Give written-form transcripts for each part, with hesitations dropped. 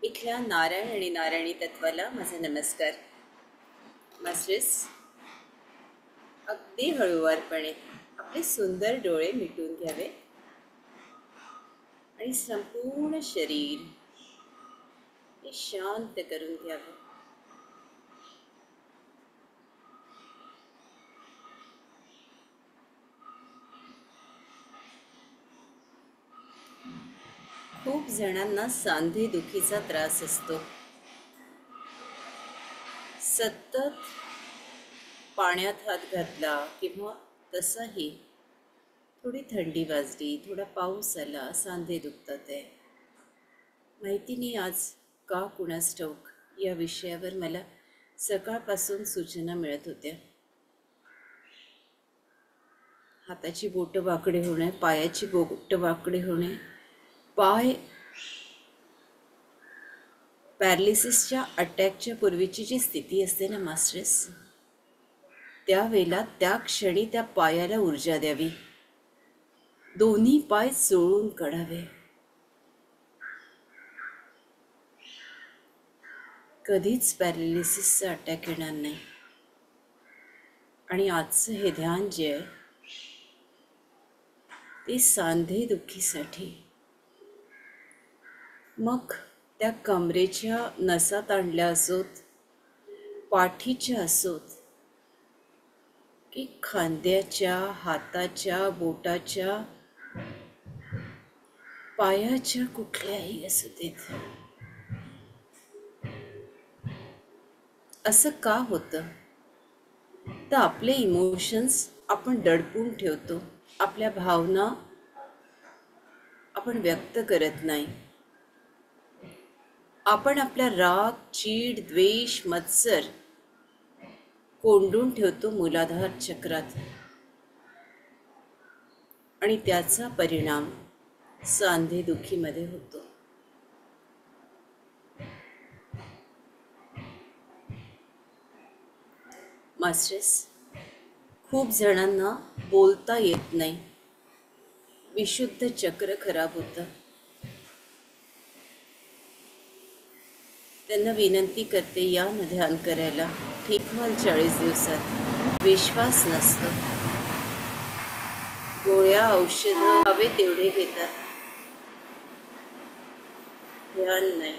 इथल्या नारायण आणि नारायणी तत्वाला माझा नमस्कार. मास्टर्स, अगदी हळूवारपणे आपले सुंदर डोळे मिटून घ्यावे आणि संपूर्ण शरीर हे शांत करून घ्यावे. खूप जणांना सांधेदुखीचा त्रास असतो. सतत पाण्यात हात घातला किंवा तसाही थोडी थंडी वाजली, थोडा पाऊस आला, सांधे दुखतात आहे. माहिती नाही आज का कुणास ठाऊक या विषयावर मला सकाळपासून सूचना मिळत होत्या. हाताची बोटं वाकडे होणे, पायाची बोटं वाकडे होणे, पाय पॅरालिसिसच्या अटॅकच्या पूर्वीची जी स्थिती असते ना मास्टर्स, त्यावेळेला त्या क्षणी त्या पायाला ऊर्जा द्यावी, दोन्ही पाय चोळून काढावे. कधीच पॅरालिसिसचा अटॅक येणार नाही. आणि आजचं हे ध्यान जे आहे ते सांधेदुखीसाठी. मग त्या कमरेच्या नसा ताणल्या असोत, पाठीच्या असोत, की खांद्याच्या, हाताच्या, बोटाच्या, पायाच्या कुठल्याही असू देत. असं का होतं? तर आपले इमोशन्स आपण दडपून ठेवतो, आपल्या भावना आपण व्यक्त करत नाही. आपण आपला राग, चीड, द्वेष, मत्सर कोंडून ठेवतो मूलाधार चक्रात आणि त्याचा परिणाम सांधेदुखीमध्ये होतो. मास्टर्स, खूप जणांना बोलता येत नाही, विशुद्ध चक्र खराब होतं. त्यांना विनंती करते या न ध्यान करायला, ठीक व्हाल 40 दिवसात. विश्वास नसतो, गोळ्या औषधं हवे तेवढे घेतात, ध्यान नाही.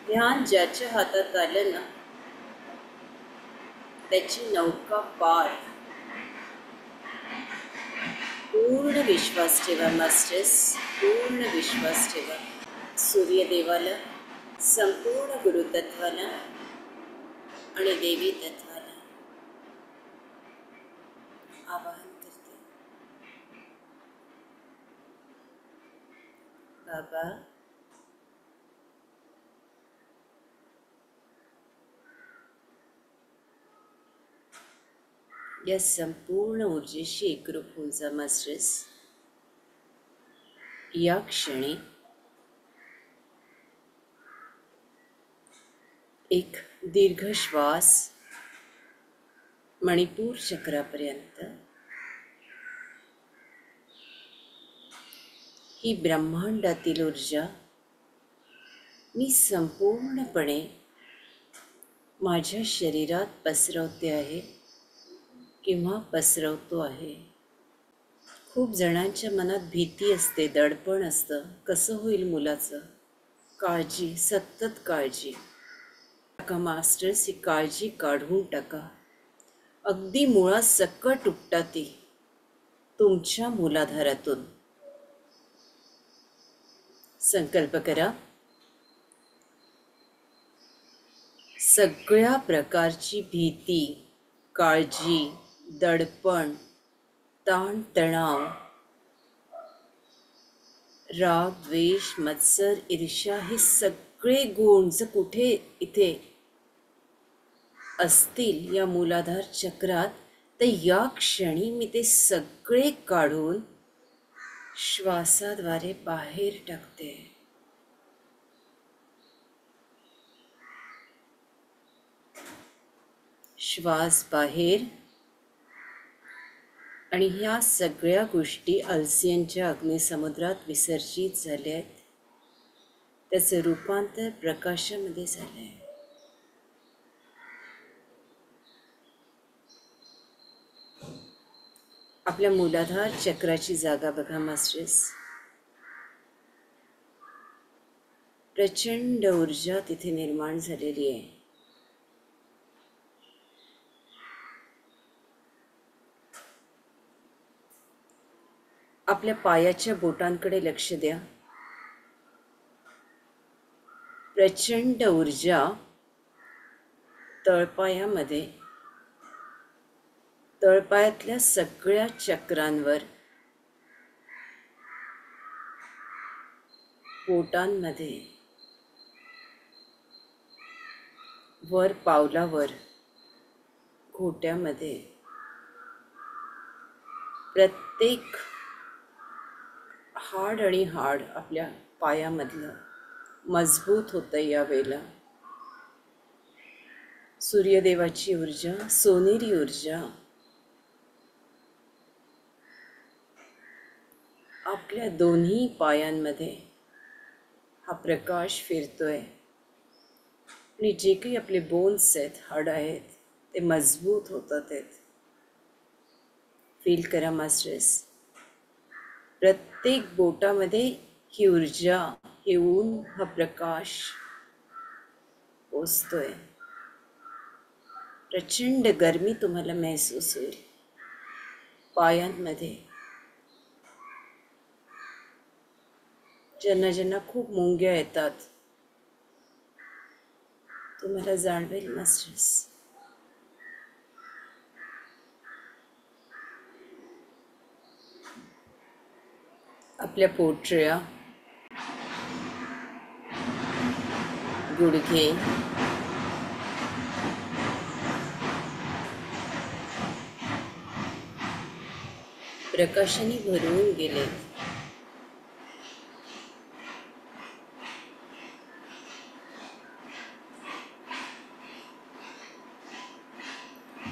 ध्यान ज्याच्या हातात आलं ना, त्याची नौका पार. पूर्ण विश्वास ठेवा मास्टर्स, पूर्ण विश्वास ठेवा. सूर्यदेवाला, संपूर्ण गुरुतत्वाला आणि देवी तत्वाला आवाहन करते. बाबा, या संपूर्ण ऊर्जेशी एकरूप होऊन जा मास्टर्स. या क्षणी एक दीर्घ श्वास मणिपूर चक्रापर्यंत. ही ब्रह्मांडातील ऊर्जा मी संपूर्णपणे माझ्या शरीरात पसरवते आहे किंवा पसरवतो आहे. खूप जणांच्या मनात भीती असते, दडपण असतं, कसं होईल मुलाचं. काळजी, सतत काळजी टाका मास्टर्स. ही काळजी काढून टाका. अगदी मुळासकट उपटा ती तुमच्या मूलाधारातून. संकल्प करा, सगळ्या प्रकारची भीती, काळजी, दडपण, ताणतणाव, राग, द्वेष, मत्सर, ईर्ष्या, हे सगळे गुण जर कुठे इथे असतील या मूलाधार चक्रात, तर या क्षणी मी ते सगळे काढून श्वासाद्वारे बाहेर टाकते. श्वास बाहेर. आणि ह्या सगळ्या गोष्टी अल्सियनच्या अग्निसमुद्रात विसर्जित झाल्या आहेत. त्याचं रूपांतर प्रकाशामध्ये झालं आहे. आपल्या मूलाधार चक्राची जागा बघा मास्टर्स. प्रचंड ऊर्जा तिथे निर्माण झालेली आहे. आपल्या पायाच्या बोटांकडे लक्ष द्या. प्रचंड ऊर्जा तळपायामध्ये, तळपायातल्या सगळ्या चक्रांवर, बोटांमध्ये, वर पावलावर, घोट्यामध्ये, प्रत्येक हाड आणि हाड आपल्या पायामधलं मजबूत होतं. यावेळेला सूर्यदेवाची ऊर्जा, सोनेरी ऊर्जा आपल्या दोन्ही पायांमध्ये हा प्रकाश फिरतोय आणि जे काही आपले बोन्स आहेत, हाड आहेत, ते मजबूत होतात आहेत. फील करा मास्टर्स. प्रत्येक बोटामध्ये ही ऊर्जा, हे ऊन, हा प्रकाश पोचतोय. प्रचंड गरमी तुम्हाला महसूस होईल पायांमध्ये. ज्यांना ज्यांना खूप मुंग्या येतात, तुम्हाला जाणवेल मास्टर्स. आपल्या पोटऱ्या, गुडघे, प्रकाशाने भरून गेले.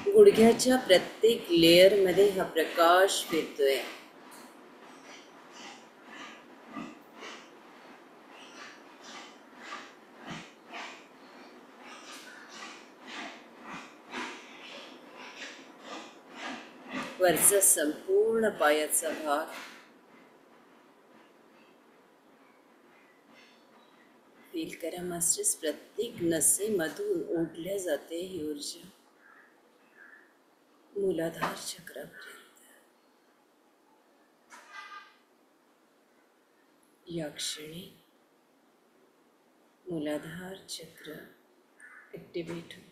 गुडघ्याच्या प्रत्येक लेअरमध्ये हा प्रकाश फिरतोय. वरचा संपूर्ण पायाचा भाग, फील करा मास्टर्स. प्रत्येक नसेमधून ओढल्या जाते ही ऊर्जा मूलाधार चक्रापर्यंत. या क्षणी मूलाधार चक्र ॲक्टिवेट होते.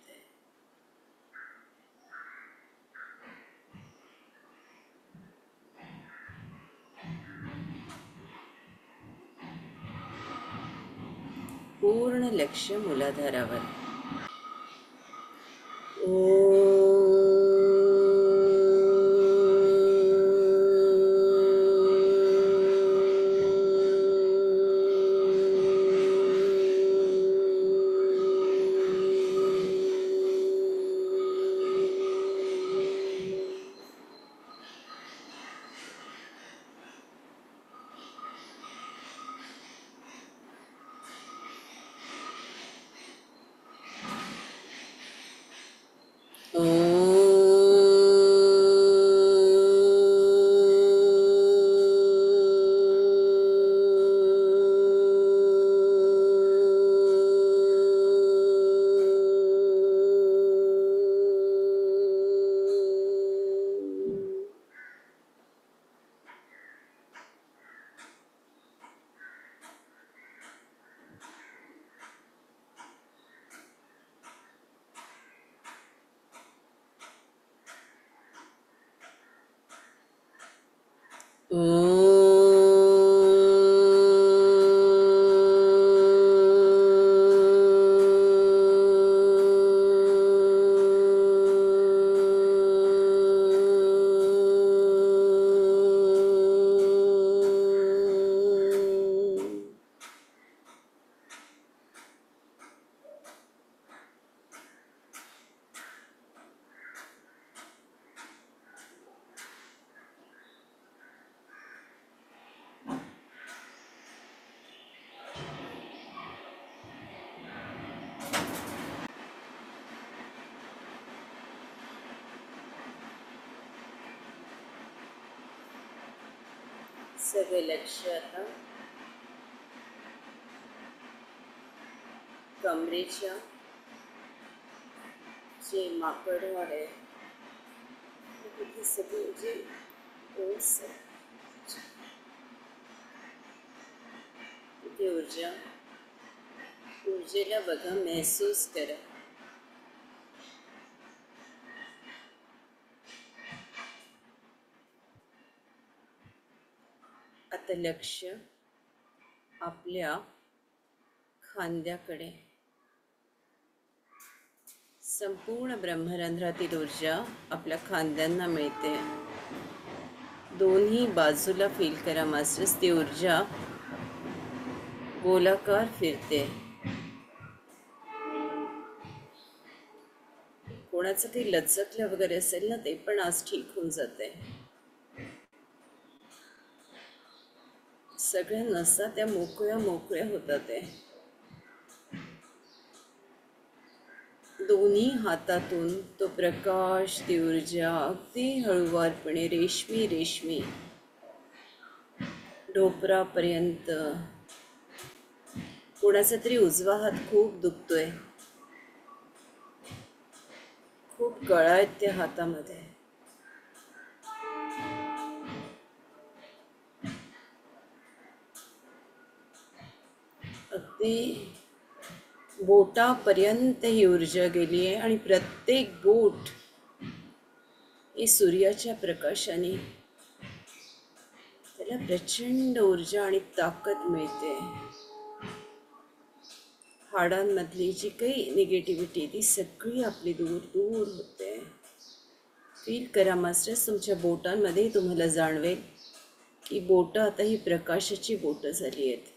पूर्ण लक्ष मूलाधारावर. सगळे लक्ष आता कमरेच्या जे माकडवाड आहे तिथे सगळे जे ओस आहे तिथे ऊर्जेला बघा, महसूस करा. आता लक्ष आपल्या खांद्याकडे. संपूर्ण ब्रह्मरंध्रातील ऊर्जा आपल्या खांद्यांना मिळते. दोन्ही बाजूला फील करा मास्टर्स. ती ऊर्जा गोलाकार फिरते. कोणाचं काही लचकलं वगैरे असेल ना, ते पण आज ठीक होऊन जाते. सगळ्या नसा त्या मोकळ्या मोकळ्या होतात. ते दोन्ही हातातून तो प्रकाश, ती ऊर्जा अगदी हळुवारपणे रेशमी रेशमी ढोपरापर्यंत. कोणाचा तरी उजवा हात खूप दुखतोय, खूप गळा आहेत त्या हातामध्ये. अगदी बोटापर्यंत ही ऊर्जा गेली आहे आणि प्रत्येक बोट ही सूर्याच्या प्रकाशाने त्याला प्रचंड ऊर्जा आणि ताकद मिळते. हाडांमधली जी काही निगेटिव्हिटी ती सगळी आपली दूर दूर होते. फील करा मास्टर्स, तुमच्या बोटांमध्ये तुम्हाला जाणवेल की बोटं आता ही प्रकाशाची बोटं झाली आहेत.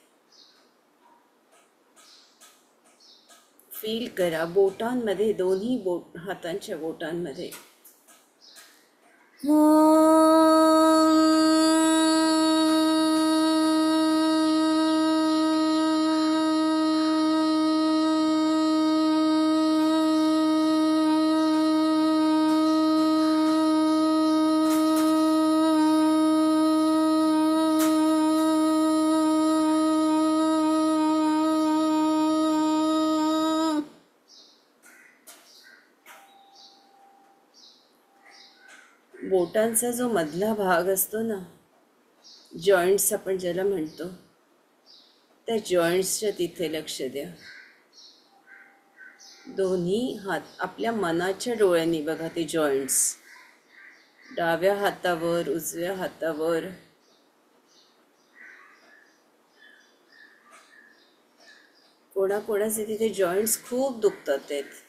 फील करा बोटांमध्ये, दोन्ही हातांच्या बोटांमध्ये. बोटांचा जो मधला भाग असतो ना, जॉईंट्स आपण ज्याला म्हणतो, त्या जॉईंट्सच्या तिथे लक्ष द्या. दोन्ही हात आपल्या मनाच्या डोळ्यांनी बघा ते जॉईंट्स. डाव्या हातावर, उजव्या हातावर. कोणाकोणाचे तिथे जॉईंट्स खूप दुखतात आहेत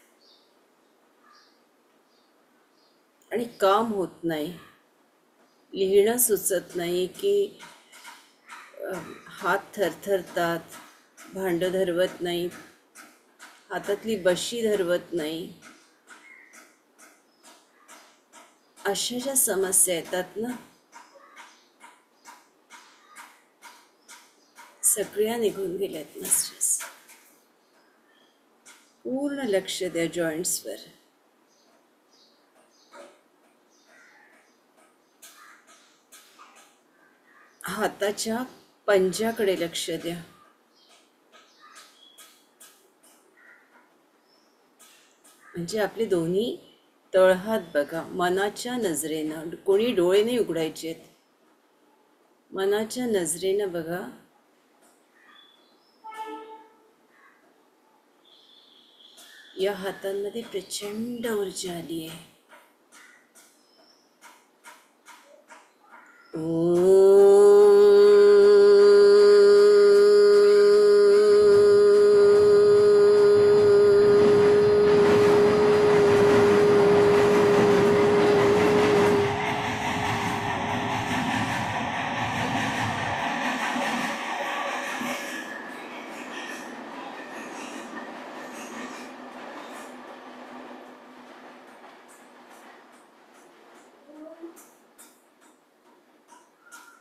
आणि काम होत नाही, लिहिणं सुचत नाही की हात थरथरतात, भांडं धरवत नाही, हातातली बशी धरवत नाही. अशा ज्या समस्या येतात ना, सगळ्या निघून गेल्यात मास्टर्स. पूर्ण लक्ष द्या जॉईंट्सवर. हाताच्या पंजाकडे लक्ष द्या. म्हणजे आपले दोन्ही तळहात बघा. मनाच्या नजरेनं, कोणी डोळे नाही उघडायचेत, मनाच्या नजरेनं बघा. या हातांमध्ये प्रचंड ऊर्जा आली आहे.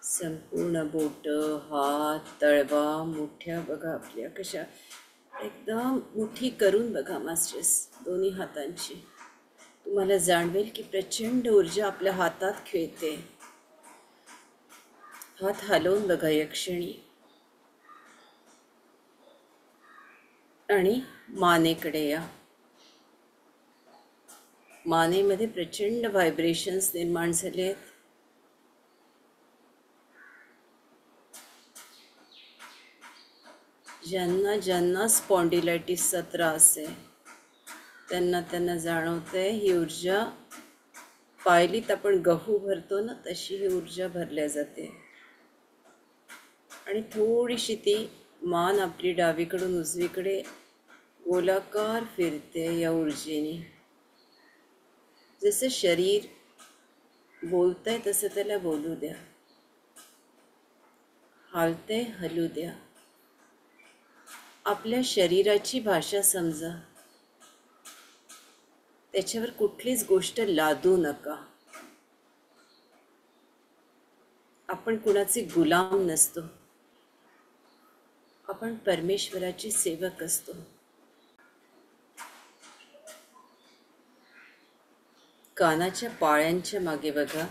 संपूर्ण बोट, हात, तळवा, मुठ्या बघा आपल्या कशा एकदम मुठी करून बघा मास्टर्स दोन्ही हातांची. तुम्हाला जाणवेल की प्रचंड ऊर्जा आपल्या हातात खेळते. हात हलवून बघा यक्षिणी आणि मानेकडे या. मानेमध्ये प्रचंड व्हायब्रेशन्स निर्माण झाले आहेत. ज्यांना ज्यांना स्पॉन्डिलायटिसचा त्रास आहे त्यांना जाणवतंय ही ऊर्जा. पायलीत आपण गहू भरतो ना, तशी ही ऊर्जा भरल्या जाते. आणि थोडीशी ती मान आपली डावीकडून उजवीकडे गोलाकार फिरते या ऊर्जेने. जसं शरीर बोलतंय तसं त्याला बोलू द्या, हालते हलू द्या. आपल्या शरीराची भाषा समजा, त्याच्यावर कुठलीच गोष्ट लादू नका. आपण कुणाचे गुलाम नसतो, आपण परमेश्वराचे सेवक असतो. कानाच्या पाळ्यांच्या मागे बघा,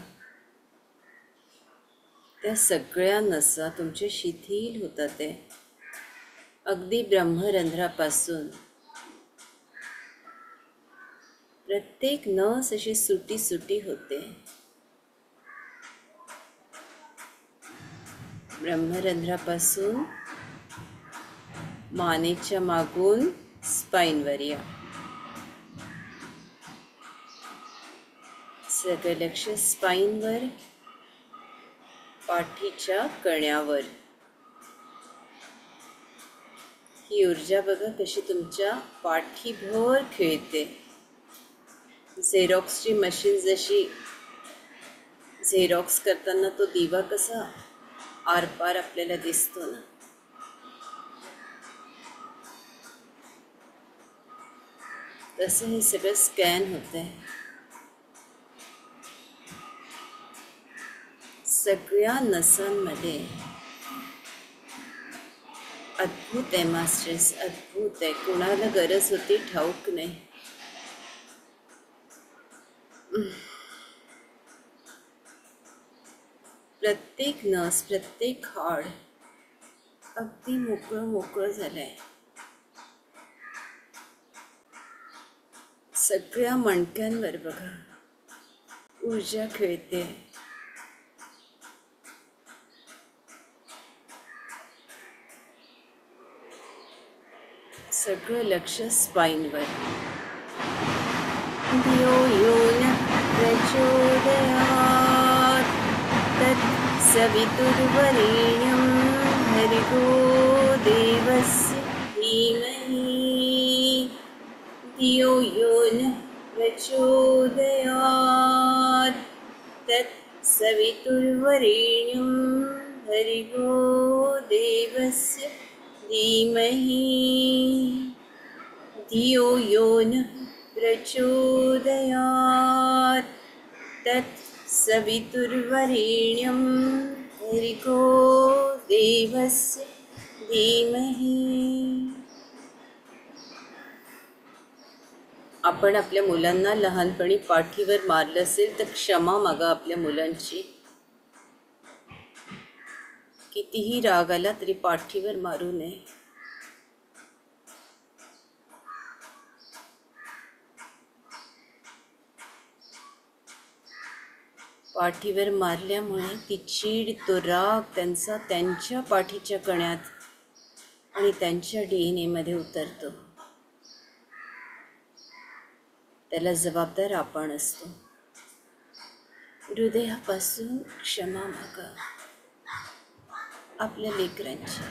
त्या सगळ्या नसा तुमचे शिथिल होतात. ते अगदी ब्रह्मरंध्रापासून प्रत्येक नस अशी सुटी सुटी होते. ब्रह्मरंध्रापासून मानेच्या मागून स्पाईनवर या. सगळं लक्ष स्पाईनवर, पाठीच्या कण्यावर. ही ऊर्जा बघा कशी तुमच्या पाठीभर खेळते. झेरॉक्सची मशीन जशी झेरॉक्स करताना तो दिवा कसा आरपार आपल्याला दिसतो ना, तसं हे सगळं स्कॅन होतंय. सगळ्या नसांमध्ये. अद्भुत आहे मास्टर्स, अद्भुत आहे. कुणाला गरज होती ठाऊक नाही. प्रत्येक नस, प्रत्येक हाड अगदी मोकळं मोकळं झालंय. सगळ्या मणक्यांवर बघा ऊर्जा खेळते. सगळं लक्ष स्पाईनवर. धियो यो न प्रचोदयात् तत्सवितुर्वरेण्यं भर्गो देवस्य धीमहि. धियो यो न प्रचोदयात् तत्सवितुर्वरेण्यं भर्गो देवस्य धीमहि. धियो यो न प्रचोदयात् तत्सवितुर्वरेण्यं भर्गो देवस्य धीमहि. आपण आपल्या मुलांना लहानपणी पाठीवर मारलं असेल तर क्षमा मागा आपल्या मुलांची. कितीही राग आला तरी पाठीवर मारू नये. पाठीवर मारल्यामुळे ती चीड, तो राग त्यांचा त्यांच्या पाठीच्या कण्यात आणि त्यांच्या DNA मध्ये उतरतो. त्याला जबाबदार आपण असतो. हृदयापासून क्षमा मागा आपल्या लेकरांची.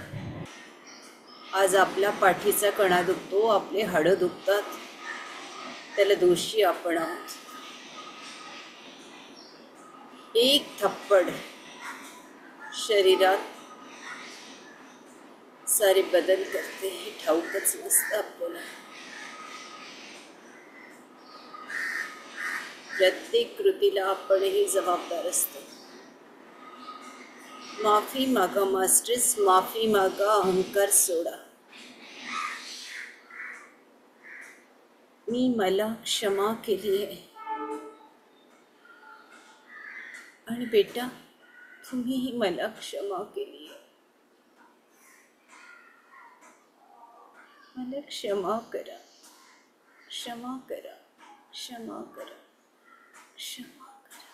आज आपला पाठीचा कणा दुखतो, आपले हाडं दुखतात, त्याला दोषी आपण आहोत. एक थप्पड शरीरात सारे बदल करते, हे ठाऊकच नसतं आपल्याला. प्रत्येक कृतीला आपणही जबाबदार असतो. माफी मागा मास्टर्स, माफी मागा. अहंकार सोडा. मी मला क्षमा केली आहे. आणि बेटा तुम्हीही मला क्षमा केली आहे. मला क्षमा करा, क्षमा करा, क्षमा करा, क्षमा करा.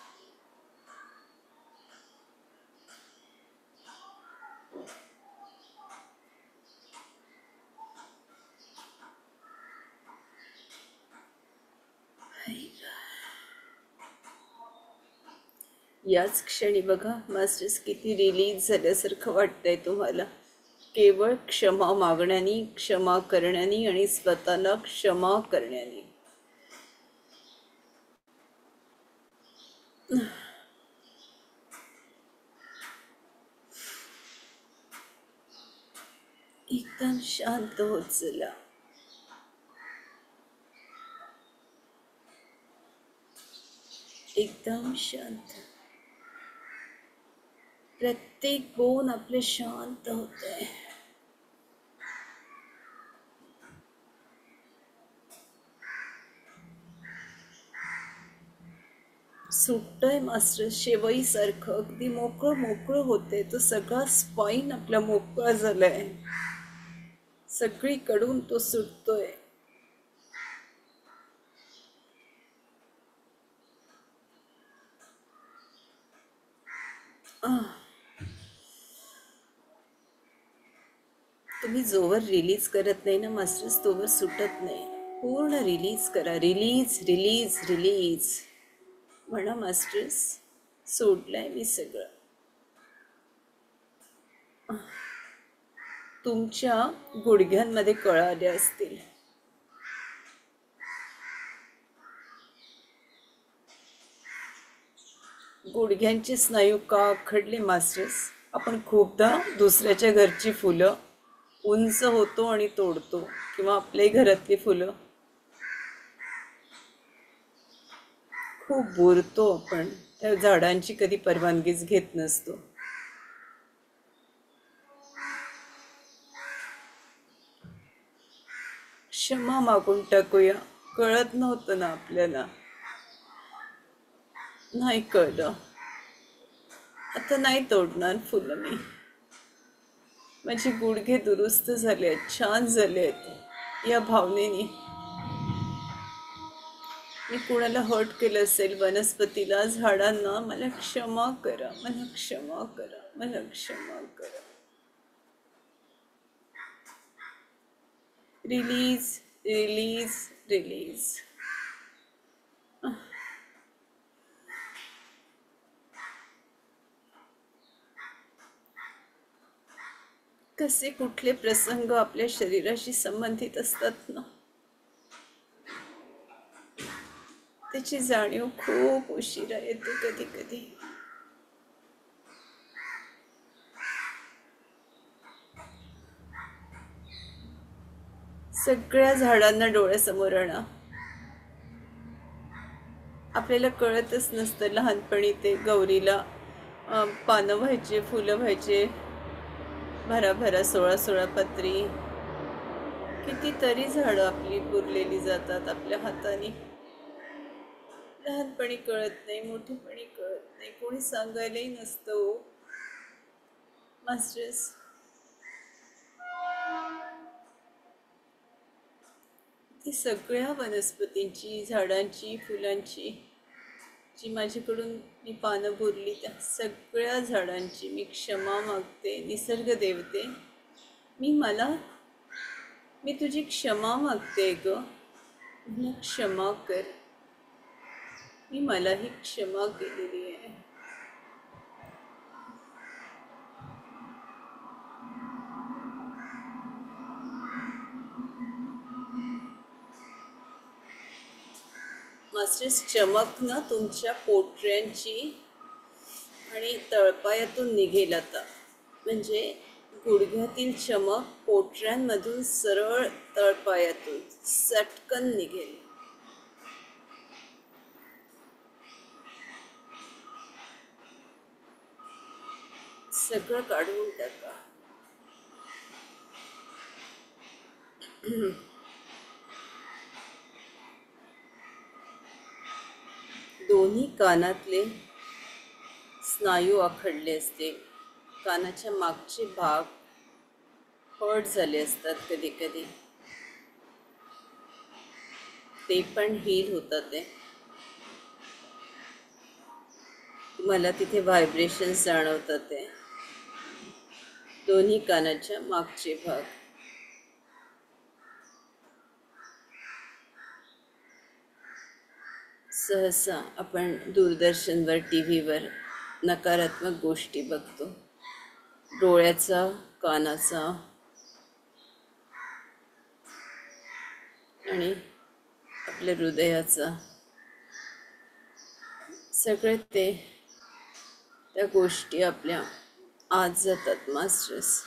याच क्षणी बघा मास्टर्स किती रिलीज झाल्यासारखं वाटतंय तुम्हाला. केवळ क्षमा मागण्यानी, क्षमा करण्यानी आणि स्वतःला क्षमा करण्यानी. एकदम शांत होत चला. एकदम शांत. प्रत्येक बोन आपले शांत होत आहे. सुटतंय मास्टर शेवईसारखं. अगदी मोकळं मोकळं होते. तो सगळा स्पाईन आपला मोकळा झालाय. सगळीकडून तो सुटतोय. तुम्ही जोवर रिलीज करत नाही ना मास्टर्स तोवर सुटत नाही. पूर्ण रिलीज करा. रिलीज रिलीज रिलीज म्हणा मास्टर्स. सोडलंय मी सगळं. तुमच्या गुडघ्यांमध्ये कळा आल्या असतील. गुडघ्यांचे स्नायू का आखडले मास्टर्स? आपण खूपदा दुसऱ्याच्या घरची फुलं उंच होतो आणि तोडतो, किंवा आपल्याही घरातली फुलं खूप बोरतो. आपण त्या झाडांची कधी परवानगीच घेत नसतो. क्षमा मागून टाकूया. कळत नव्हतं ना आपल्याला. नाही कळलं. आता नाही तोडणार फुलं मी. माझे गुडघे दुरुस्त झाले आहेत, छान झाले आहेत. या भावनेने मी कुणाला हर्ट केलं असेल, वनस्पतीला, झाडांना, मला क्षमा करा, मला क्षमा करा, मला क्षमा करा. Release release release. कसे कुठले प्रसंग आपल्या शरीराशी संबंधित असतात ना, त्याची जाणीव खूप उशिरा येते कधी कधी. सगळ्या झाडांना डोळ्यासमोर आणा. आपल्याला कळतच नसतं लहानपणी ते गौरीला पानं व्हायचे, फुलं व्हायचे, भराभरा 16-16 पत्री. कितीतरी झाडं आपली पुरलेली जातात आपल्या हाताने. लहानपणी कळत नाही, मोठेपणी कळत नाही, कोणी सांगायलाही नसतं हो मास्टर्स. ती सगळ्या वनस्पतींची, झाडांची, फुलांची जी माझ्याकडून मी पानं बोलली, त्या सगळ्या झाडांची मी क्षमा मागते. निसर्ग देवते, मी तुझी क्षमा मागते ग. मला क्षमा कर. मी मलाही क्षमा केलेली आहे. मास्टर्स, चमक ना तुमच्या पोटऱ्यांची आणि तळपायातून निघेल आता. म्हणजे गुडघ्यातील चमक पोटऱ्यांमधून सरळ तळपायातून सटकन निघेल. सगळं काढून टाका. दोन्ही कानातले स्नायू आखडले असते, कानाच्या मागचे भाग हर्ट झाले असतात कधी कधी, ते पण हील होतात आहे. मला तिथे व्हायब्रेशन्स जाणवतात आहे. दोन्ही कानाच्या मागचे भाग. सहसा आपण दूरदर्शनवर, टी व्हीवर नकारात्मक गोष्टी बघतो. डोळ्याचा, कानाचा आणि आपल्या हृदयाचा, सगळे त्या गोष्टी आपल्या आत जातात मास्टर्स.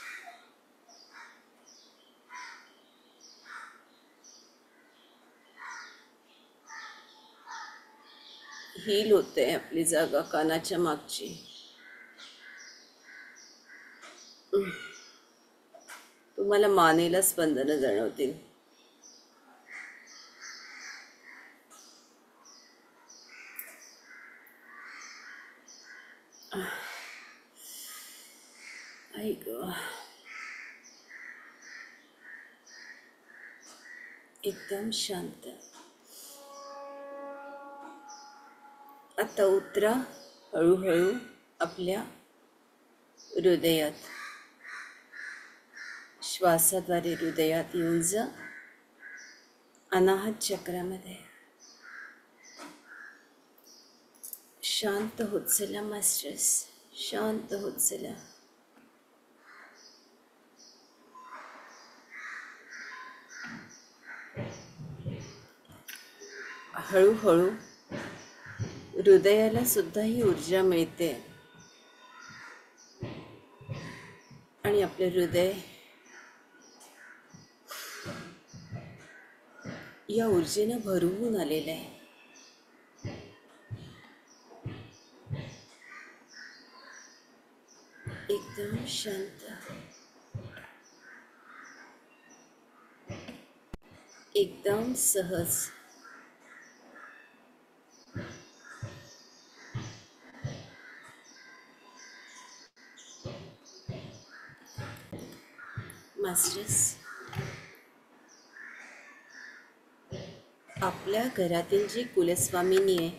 हील होते आपली जागा कानाच्या मागची. तुम्हाला मानेला स्पंदनं जाणवतील. ऐक, एकदम शांत. आता उतरा हळूहळू आपल्या हृदयात. श्वासाद्वारे हृदयात येऊन जा, अनाहत चक्रामध्ये. शांत होत चला मास्टर्स, शांत होत चला. हळूहळू हृदयाला सुद्धा ही ऊर्जा मिळते आणि आपले हृदय या ऊर्जेनं भरून आलेलं आहे. एकदम शांत, एकदम सहज. मास्टर्स, आपल्या घरातील जी कुलस्वामिनी आहे,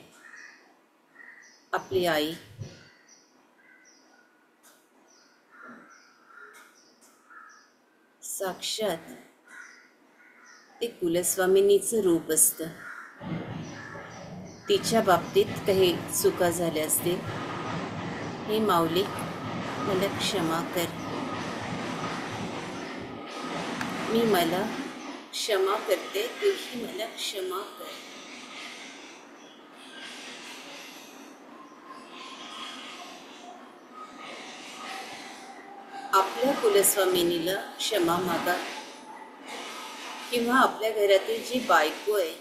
आपली आई, साक्षात ते कुलस्वामिनीचं रूप असतं. तिच्या बाबतीत काही चुका झाल्या असतील, हे माऊली मला क्षमा कर. मी मला क्षमा करते, तूही मला क्षमा कर. आपल्या कुलस्वामिनीला क्षमा मागा. किंवा आपल्या घरातील जी बायको आहे,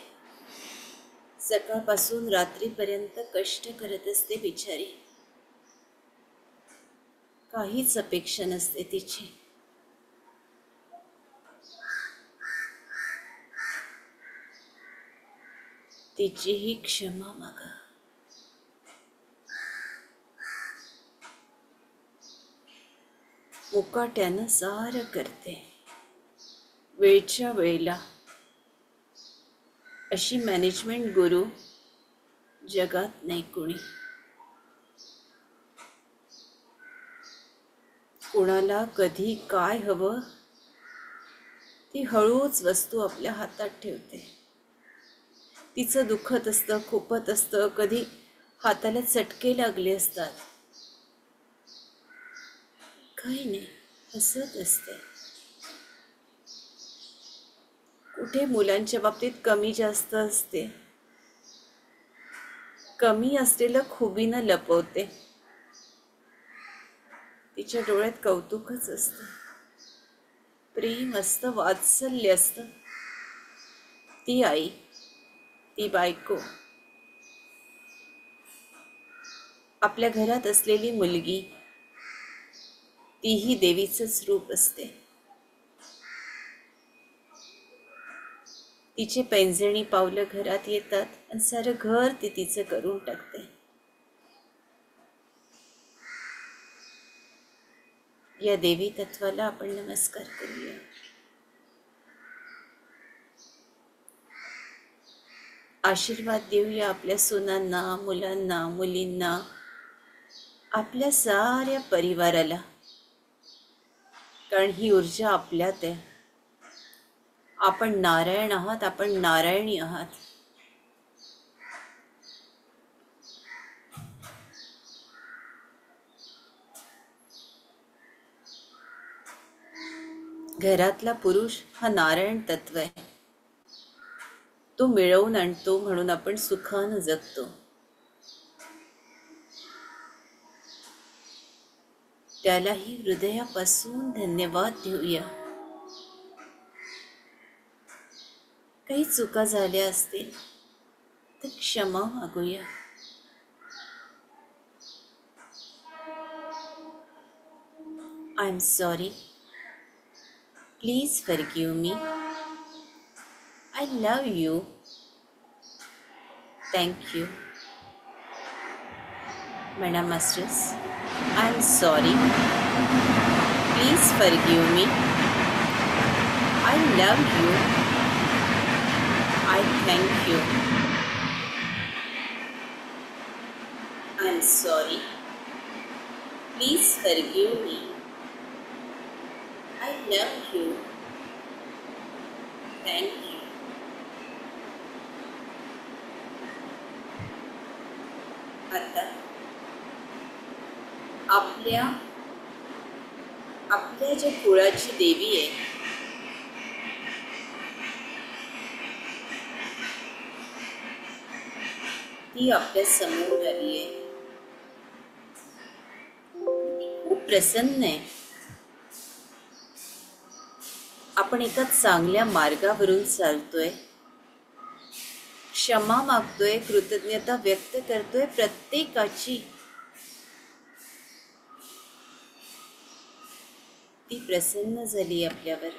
सकाळपासून रात्रीपर्यंत कष्ट करत असते बिचारी, काहीच अपेक्षा नसते तिची. तिचीही क्षमा मागा. मुकाट्यानं सारं करते वेळच्या वेळेला. अशी मॅनेजमेंट गुरु जगात नाही कोणी. कोणाला कधी काय हवं ती हळूच वस्तू आपल्या हातात ठेवते. तिचं दुखत असतं, खुपत असतं, कधी हाताला चटके लागले असतात, काही नाही, हसत असते. कुठे मुलांच्या बाबतीत कमी जास्त असते, कमी असलेलं खुबीनं लपवते. तिच्या डोळ्यात कौतुकच असतं, प्रेम असतं, वात्सल्य असतं. ती आई, ती बायको, आपल्या घरात असलेली मुलगी, तीही देवीचंच रूप असते. तिचे पैंजणी पावलं घरात येतात आणि सारं घर ती तिचं करून टाकते. या देवी तत्वाला आपण नमस्कार करूया. आशीर्वाद देऊया आपल्या सुनांना, मुलांना, मुलींना, आपल्या साऱ्या परिवाराला, कारण ही ऊर्जा आपल्यात आहे. आपण नारायण आहात, आपण नारायणी आहात. घरातला पुरुष हा नारायण तत्व आहे. तो मिळवून आणतो म्हणून आपण सुखानं जगतो. त्यालाही हृदयापासून धन्यवाद देऊया. काही चुका झाल्या असतील तर क्षमा मागूया. I am sorry. Please forgive me. I love you. Thank you. Madam Mistress, I am sorry. Please forgive me. I love you. I thank you. I am sorry. Please forgive me. I love you. Thank you. आता आपल्या ज्या कुळाची देवी आहे ती आपल्या समोर आली आहे. खूप प्रसन्न आहे. आपण एका चांगल्या मार्गावरून चालतोय. क्षमा मागतोय, कृतज्ञता व्यक्त करतोय प्रत्येकाची. ती प्रसन्न झाली आपल्यावर.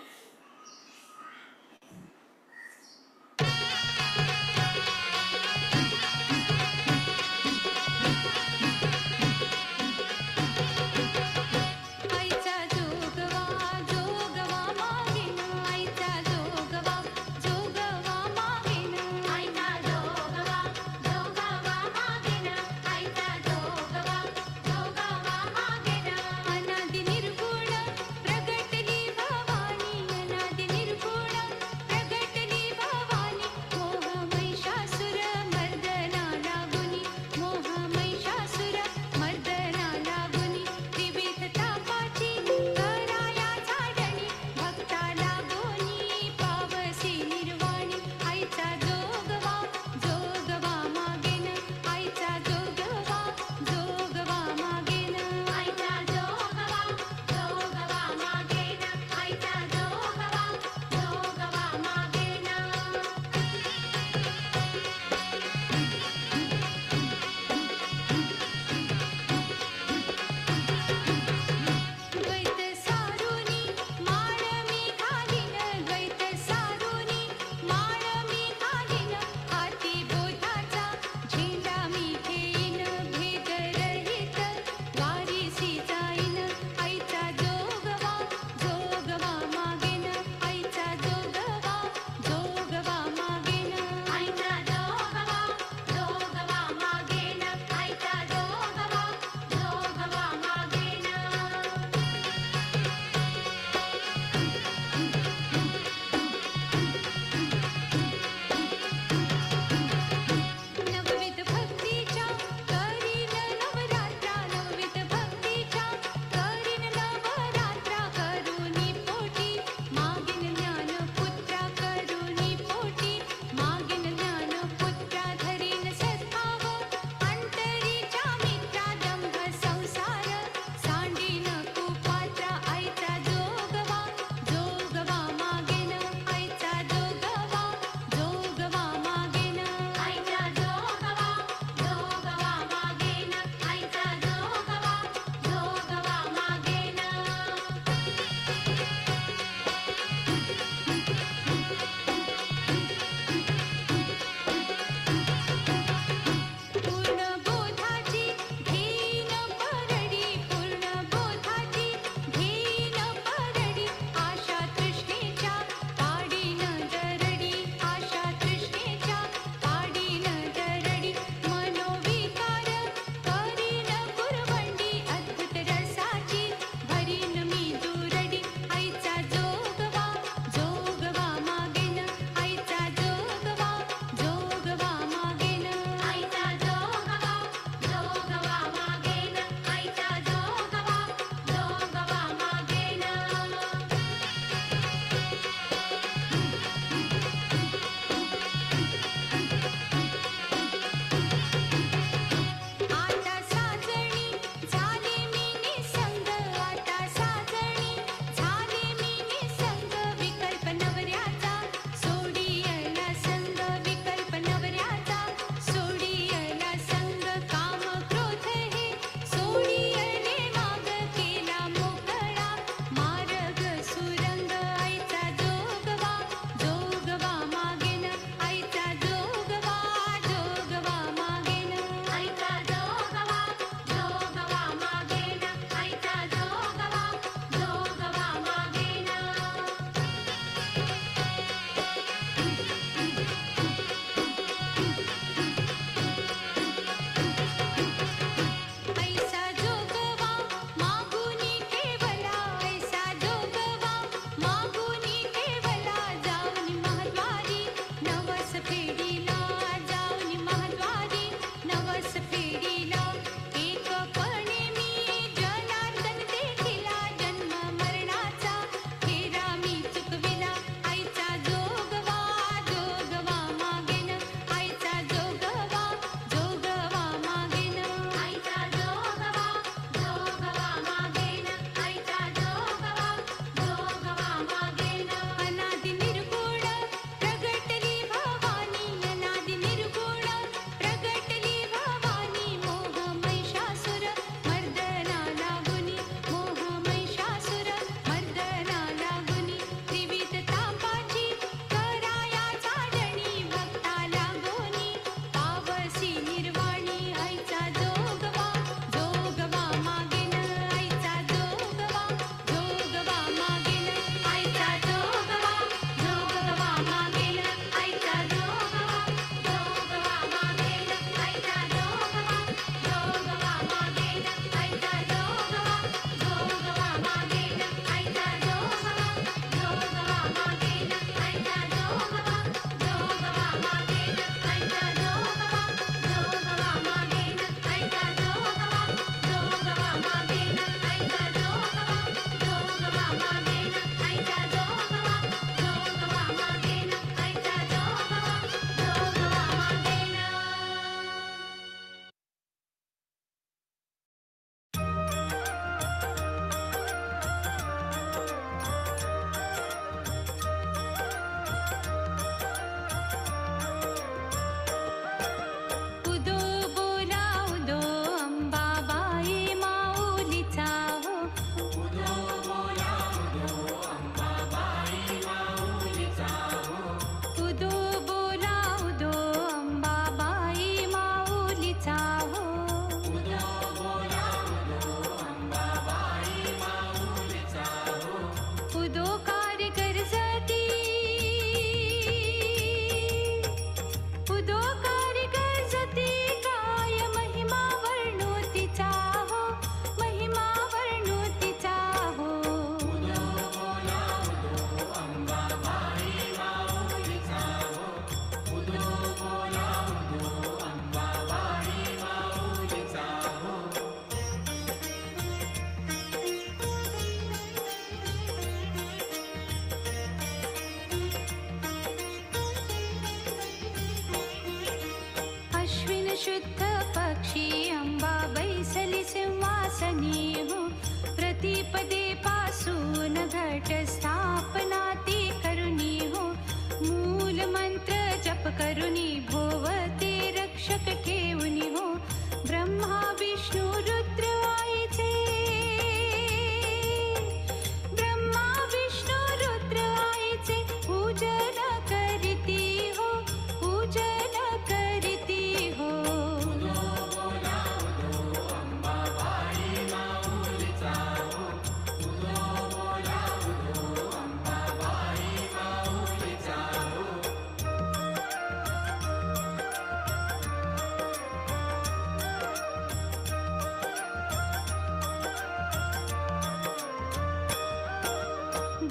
शुद्ध पक्षी अंबा बैसली सिंहासनी हो. प्रतिपदे पासून घट स्थापना ती करुणी हो. मूल मंत्र जप करुणी भोवते रक्षक ठेवुनी हो. ब्रह्मा विष्णू रुद्र आईचे, ब्रह्मा विष्णू रुद्र आईचे पूजन करीती हो, पूजन करीती हो.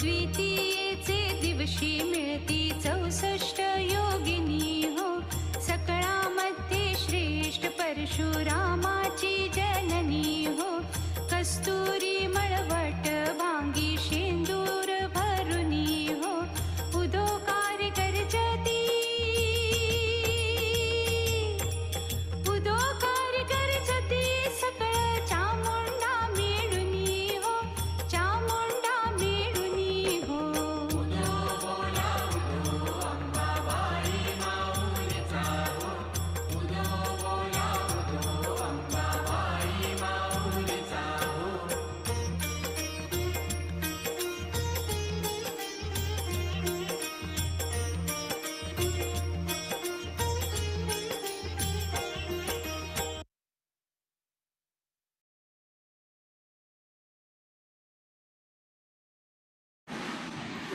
द्वितीयेचे दिवशी मिळती 64 योगिनी हो. सकळामध्ये श्रेष्ठ परशुरामाची जननी हो. कस्तुरी मळवट भांगी शेंदूर भरुनी हो. उदोकार गर्जती, उदोकार गर्जती सकळ चामुंडा मिळुनी हो, चामुंडा मिळुनी हो.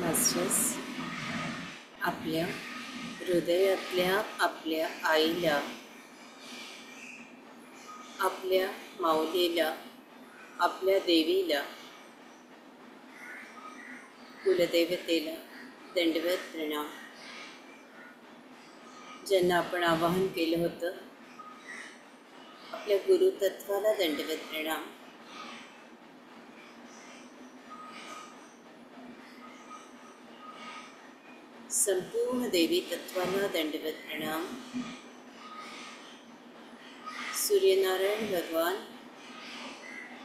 मास्टर्स, आपल्या हृदयातल्या आपल्या आईला, आपल्या माऊलीला, आपल्या देवीला, कुलदेवतेला दंडवत प्रणाम. ज्यांना आपण आवाहन केलं होतं, आपल्या गुरुतत्वाला दंडवत प्रणाम. संपूर्ण देवी तत्वाला दंडवत प्रणाम. सूर्यनारायण भगवान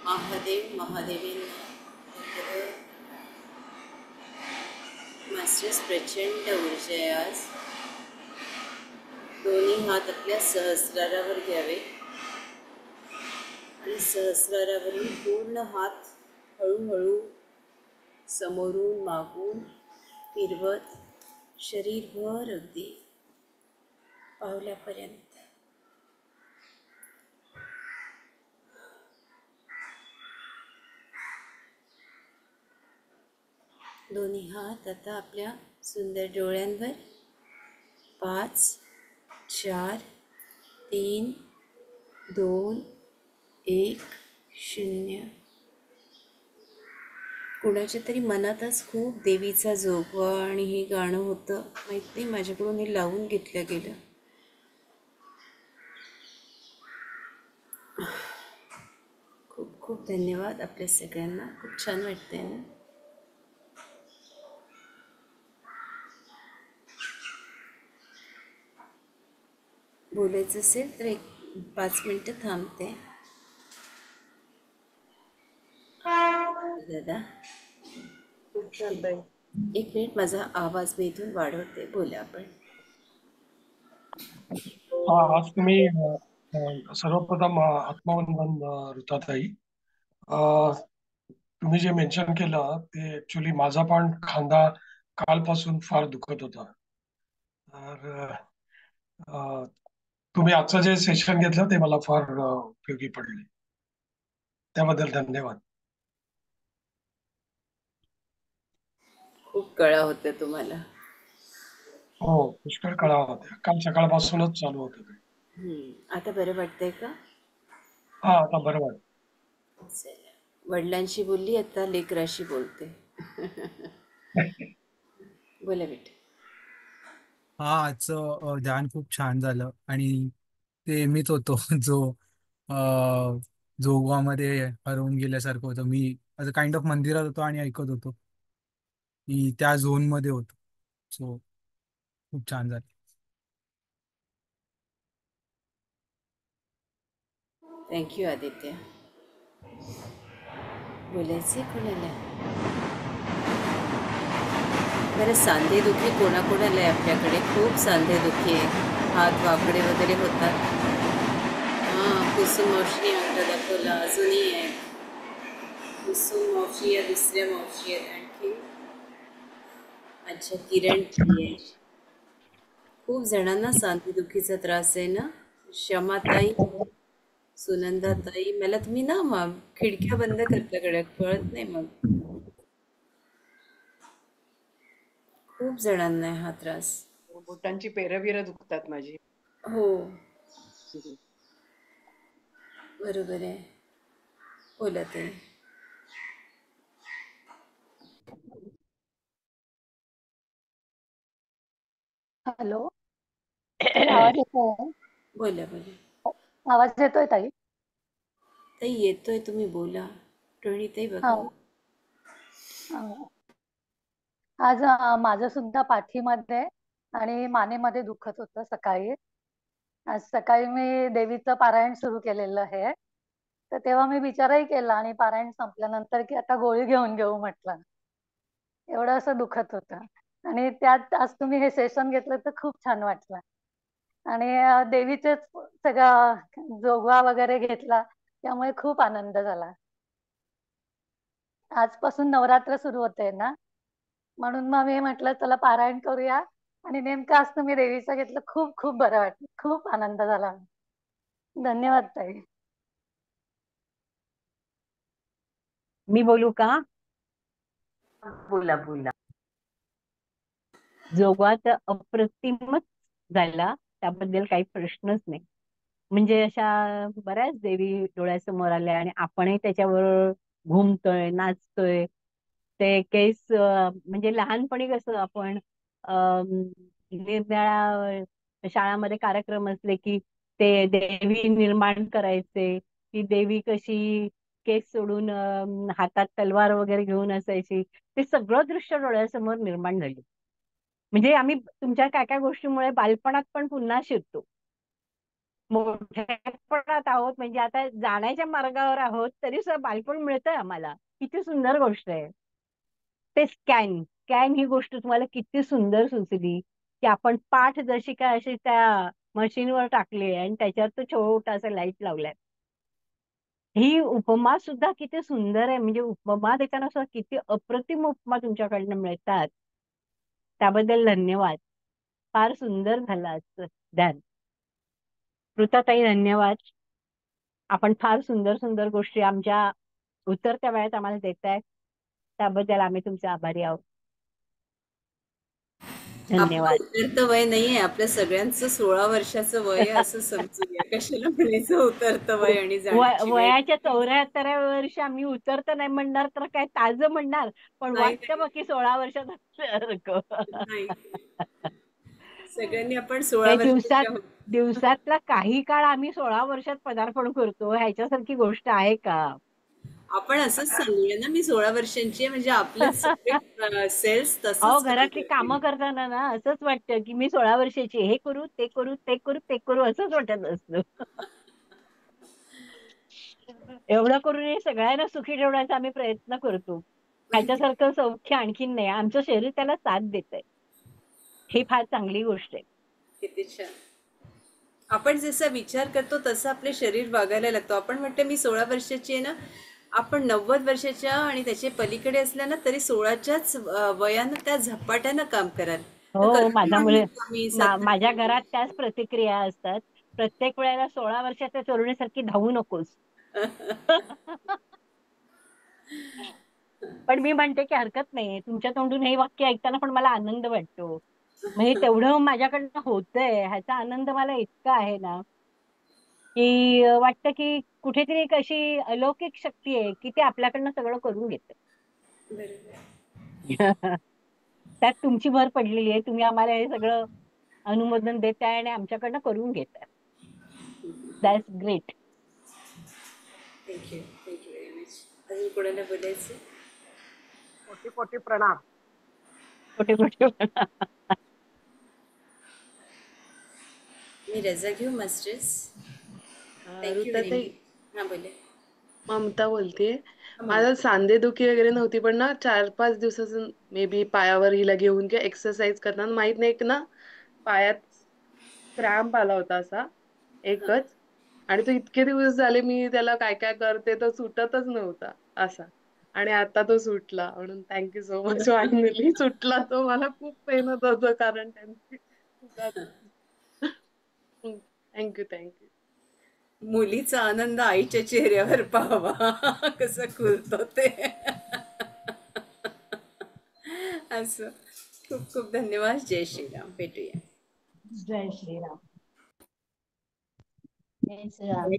महादेव महादेवींना दंडवत. मास्टर्स, प्रचंड ऊर्जा आहे आज. दोन्ही हात आपल्या सहस्रारावर घ्यावे आणि सहस्रारावरून पूर्ण हात हळूहळू समोरून मागून फिरवत शरीरभर अगदी पावलापर्यंत. दोन्ही हात आता आपल्या सुंदर डोळ्यांवर. 5 4 3 2 1 0. कुणाच्या तरी मनातच खूप देवीचा जोगवा आणि हे गाणं होतं, माहीत नाही, माझ्याकडून हे लावून घेतलं गेलं. खूप खूप धन्यवाद आपल्या सगळ्यांना. खूप छान वाटतंय ना. बोलायचं असेल तर 5 मिनटं थांबते. दादा, खूप छान ताई. 1 मिनिट, माझा आवाज मी इथून वाढवते. बोला आपण. आज तुम्ही सर्वप्रथम आत्मवंदन ऋताताई. तुम्ही जे मेन्शन केलं ते ऍक्च्युली माझा पण खांदा कालपासून फार दुखत होता. तर अ, तुम्ही आजचं जे सेशन घेतलं ते मला फार उपयोगी पडले. त्याबद्दल धन्यवाद. खूप कळा होत्या तुम्हाला. हो, पुष्कळ कळा होत्या. काल सकाळपासूनच चालू होतं ते. आता बरं वाटतंय का? हा, आता बरं वाटतं. चला, वडिलांशी बोलली, आता लेकराशी बोलते. बोला बेटा. हा, आजचं ध्यान खूप छान झालं. आणि ते मीच होतो जो अ, जोगामध्ये हरवून गेल्यासारखं होतं. मी असं काइंड ऑफ मंदिरात होतो आणि ऐकत होतो की त्या झोन मध्ये होतो. सो खूप छान झालं. थँक्यू आदित्य. बोलायचे कोणाला? बरं, सांधेदुखी कोणाकोणाला आहे आपल्याकडे? खूप सांधेदुखी आहे, हात वाकडे वगैरे होतात. हां, कुसुम मावशी म्हणतात दाखवला, अजूनही आहे. कुसुम मावशी या दुसऱ्या मावशी आहेत आणखी. अच्छा, किरण ताई आहे. खूप जणांना सांधेदुखीचा त्रास आहे ना. क्षमाताई, सुनंदाताई, मला तुम्ही ना खिडक्या बंद करता कळत नाही मग. खूप जणांना आहे हा त्रास. बोटांची पेरं दुखतात माझी. हो, बरोबर आहे. बोला ते. हॅलो, ताई आवाज येतोय? बोला बोला. आवाज येतोय ताई? ताई येतोय, तुम्ही बोला. रोहिणीताई हा. बघा. आज माझं सुद्धा पाठीमध्ये आणि मानेमध्ये दुखत होतं सकाळी. आज सकाळी मी देवीचं पारायण सुरू केलेलं आहे. तर तेव्हा मी विचारही केला आणि पारायण संपल्यानंतर की आता गोळी घेऊन घेऊ म्हटलं. एवढं असं दुखत होतं. आणि त्यात आज तुम्ही हे सेशन घेतलं तर खूप छान वाटलं. आणि देवीचेच सगळं जोगवा वगैरे घेतला, त्यामुळे खूप आनंद झाला. आजपासून नवरात्र सुरू होते ना, म्हणून मग मी म्हटलं चला पारायण करूया. आणि नेमकं आज तुम्ही देवीचं घेतलं, खूप खूप बरं वाटलं, खूप आनंद झाला. धन्यवाद ताई. मी बोलू का? बोला बोला. जोगवा तर अप्रतिमच झाला, त्याबद्दल काही प्रश्नच नाही. म्हणजे अशा बऱ्याच देवी डोळ्यासमोर आल्या आणि आपणही त्याच्यावर घुमतोय, नाचतोय. ते केस म्हणजे लहानपणी कसं आपण निरनिराळ्या शाळांमध्ये कार्यक्रम असले की ते देवी निर्माण करायचे. ती देवी कशी केस सोडून हातात तलवार वगैरे घेऊन असायची. ते सगळं दृश्य डोळ्यासमोर निर्माण झाले. म्हणजे आम्ही तुमच्या काय काय गोष्टीमुळे बालपणात पण पुन्हा शिरतो. मोठ्यापणात आहोत म्हणजे आता जाण्याच्या मार्गावर आहोत तरी सुद्धा बालपण मिळतंय आम्हाला. किती सुंदर गोष्ट आहे. ते स्कॅन स्कॅन ही गोष्ट तुम्हाला किती सुंदर सुचली की आपण पाठ जशी काय अशी त्या मशीनवर टाकली आणि त्याच्यावर तो छोटासा लाईट लावलाय. ही उपमा सुद्धा किती सुंदर आहे. म्हणजे उपमा देताना सुद्धा किती अप्रतिम उपमा तुमच्याकडनं मिळतात. त्याबद्दल धन्यवाद. फार सुंदर झालं आजचं ध्यान. कृताताई धन्यवाद. आपण फार सुंदर सुंदर गोष्टी आमच्या उतरत्या वयात आम्हाला देताय, त्याबद्दल आम्ही तुमचे आभारी आहोत. आपलं धन्यवाद. उतरतं वय नाहीये, आपल्या सगळ्यांचं 16 वर्षाचं वय आहे असं समजूया. कशाला म्हणायचं उतरतं वय आणि जाण्याची वेळ? वयाच्या 74व्या वर्षी आम्ही उतरत नाही म्हणणार तर काय ताजं म्हणणार, पण नाही वाटतं नाही मग की 16 वर्षात असल्यासारखं. नाही. सगळ्यांनी आपण 16 हे वर्षाचे आहोत. दिवसातला काही काळ आम्ही 16 वर्षात पदार्पण करतो, ह्याच्यासारखी गोष्ट आहे का? आपण असंच सांगूया ना, मी 16 वर्षांची आहे, म्हणजे आपले सगळे सेल्स अहो तसंच काम घरातली करतील. कामं करताना ना असंच वाटतं की मी 16 वर्षाची आहे. हे करू ते करू ते करू ते करू असंच वाटत असतं. एवढं करून सगळ्यांना सुखी ठेवण्याचा आम्ही प्रयत्न करतो. ह्याच्यासारखं सौख्य आणखीन नाही. आमचं शरीर त्याला साथ देतंय. ही फार चांगली गोष्ट आहे. किती छान. आपण जसा विचार करतो तसं आपले शरीर वागायला लागतो. आपण म्हणतो मी 16 वर्षाची आहे ना, आपण 90 वर्षाच्या आणि त्याच्या पलीकडे असल्या ना तरी 16च्याच वयानं त्या झपाट्यानं काम कराल. तर हो करतो माझ्या मुले म्हणतो आम्ही 70. माझ्या घरात त्याच प्रतिक्रिया असतात. प्रत्येक वेळेला 16 वर्षाच्या तरुणीसारखी धावू नकोस. पण मी म्हणते की हरकत नाही. तुमच्या तोंडून हे वाक्य ऐकताना पण मला आनंद वाटतो. म्हणजे तेवढं माझ्याकडनं होतंय ह्याचा आनंद मला इतका आहे ना की वाटतं की कुठेतरी एक अशी अलौकिक शक्ती आहे की ते आपल्याकडनं सगळं करून घेते. बरोबर. त्यात तुमची भर पडलेली आहे. तुम्ही आम्हाला हे सगळं अनुमोदन देताय आणि आमच्याकडनं करून घेताय. That's great. Thank you very much. अजून कोणाला बोलायचं? कोटी कोटी प्रणाम. छोटे छोटे मी रजा घेऊ मास्टर्स. थँक्यू व्हेरी ऋताताई, मच. हा बोले. ममता बोलतेय. हा माझं म्हणते. सांधेदुखी वगैरे नव्हती, पण ना 4-5 दिवसाचं मे बी पायावर हिला घेऊन किंवा एक्सरसाइज करताना माहित नाही की ना पायात क्रॅम्प आला होता असा एकच. आणि तो इतके दिवस झाले मी त्याला काय काय करते तो सुटतच नव्हता असा. आणि आता तो सुटला, म्हणून थँक्यू सो मच फायनली सुटला तो. मला खूप पेन होत होतं कारण त्यांची थँक्यू थँक्यू. मुलीचा आनंद आईच्या चेहऱ्यावर पाहावा कसं खुलतो ते. असं. खूप खूप धन्यवाद. जय श्रीराम. भेटूया. जय श्रीराम. जय श्रीराम.